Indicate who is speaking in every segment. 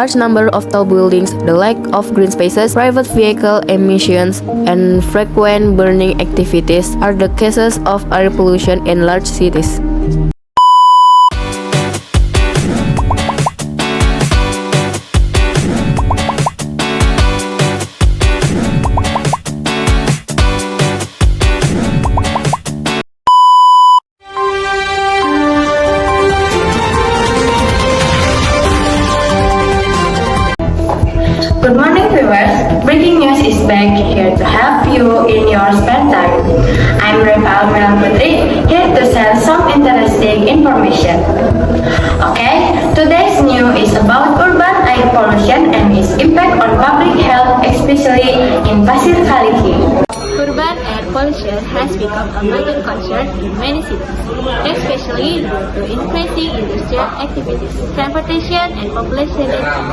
Speaker 1: large number of tall buildings, the lack of green spaces, private vehicle emissions, and frequent burning activities are the causes of air pollution in large cities.
Speaker 2: Good morning viewers, breaking news is back here to help you in your spare time. I'm Reval Melan Putri, here to share some interesting information. Okay, today's news is about urban air pollution and its impact on public health, especially in Pasir Kaliki.
Speaker 3: Urban air pollution has become a major concern in many cities, especially due to increasing industrial activities, transportation, and population density.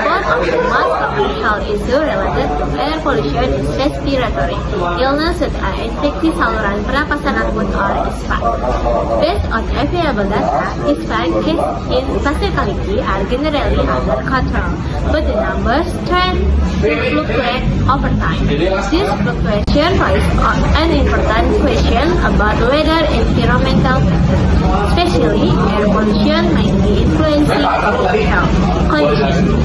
Speaker 3: One of the most common health issues related to air pollution is respiratory illness such as infeksi saluran pernapasan akut or ISPA. Based on available data, ISPA cases in Pasir Kaliki are generally under control, but the numbers trend fluctuate over time. This fluctuation raises an important question about whether environmental factors, especially air pollution, might be influencing public health conditions.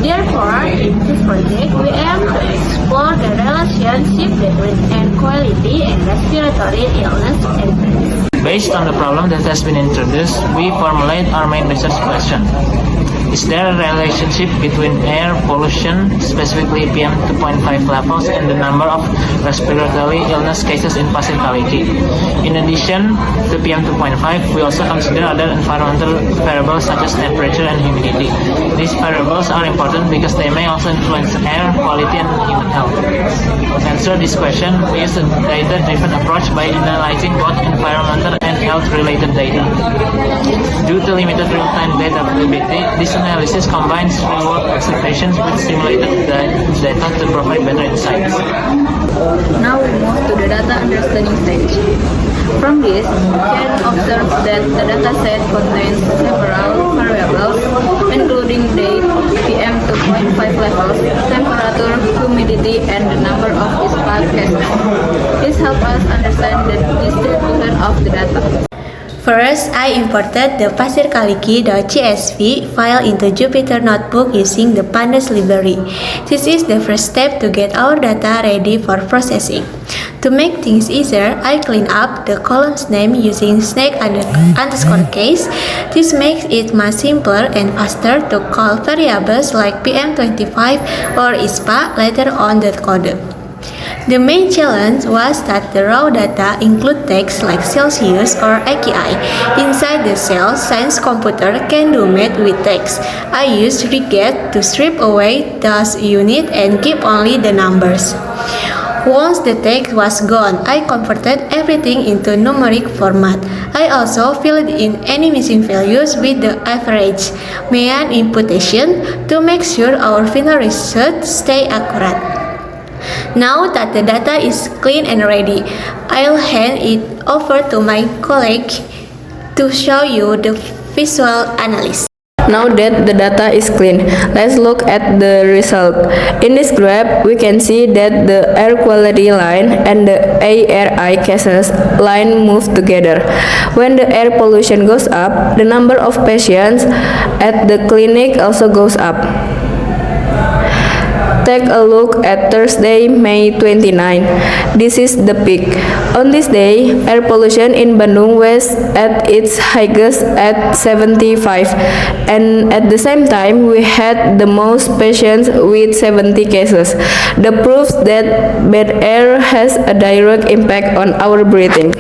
Speaker 3: Therefore, in this project, we aim to explore the relationship between air quality and respiratory illness and risk.
Speaker 4: Based on the problem that has been introduced, we formulate our main research question. Is there a relationship between air pollution, specifically PM 2.5 levels, and the number of respiratory illness cases in Pasir Kaliki? In addition to PM 2.5, we also consider other environmental variables such as temperature and humidity. These variables are important because they may also influence air quality and human health. To answer this question, we use a data-driven approach by analyzing both environmental and health-related data. Due to limited real-time data availability, this analysis combines real-world observations with simulated data to provide better insights.
Speaker 5: Now we move to the data understanding stage. From this, we can observe that the dataset contains several variables, including date, PM 2.5 levels, temperature, humidity, and the number of ISPA cases. This helps us understand the distribution of the data.
Speaker 6: First, I imported the Pasir Kaliki.csv file into Jupyter Notebook using the Pandas library. This is the first step to get our data ready for processing. To make things easier, I clean up the column's name using snake_case. This makes it much simpler and faster to call variables like PM25 or ISPA later on the code. The main challenge was that the raw data include text like Celsius or AQI. Inside the cell, science computer can do math with text. I used regget to strip away those units and keep only the numbers. Once the text was gone, I converted everything into numeric format. I also filled in any missing values with the average mean imputation to make sure our final result stay accurate. Now that the data is clean and ready, I'll hand it over to my colleague to show you the visual analysis.
Speaker 1: Now that the data is clean, let's look at the result. In this graph, we can see that the air quality line and the ARI cases line move together. When the air pollution goes up, the number of patients at the clinic also goes up. Take a look at Thursday, May 29. This is the peak. On this day, air pollution in Bandung was at its highest at 75, and at the same time, we had the most patients with 70 cases. The proof that bad air has a direct impact on our breathing.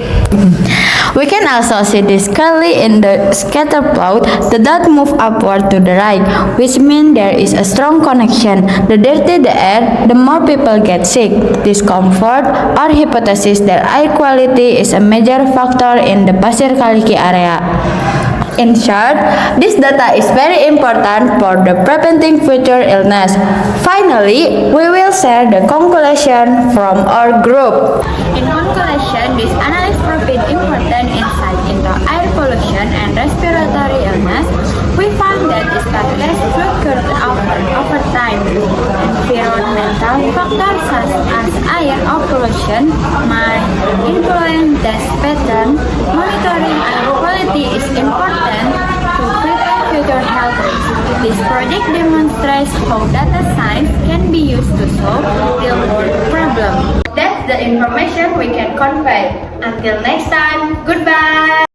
Speaker 7: We can also see this clearly in the scatter plot. The dot move upward to the right, which means there is a strong connection. The dirtier the air, the more people get sick. This confirms our hypothesis that air quality is a major factor in the Pasir Kaliki area. In short, this data is very important for the preventing future illness. Finally, we will share the conclusion from our group.
Speaker 5: In conclusion, this analysis provides important insight into air pollution and respiratory illness. We found that ISPA cases fluctuate Environmental factors such as air or pollution might influence dust pattern. Monitoring air quality is important to prevent future health risks. This project demonstrates how data science can be used to solve real-world problems.
Speaker 2: That's the information we can convey. Until next time, goodbye!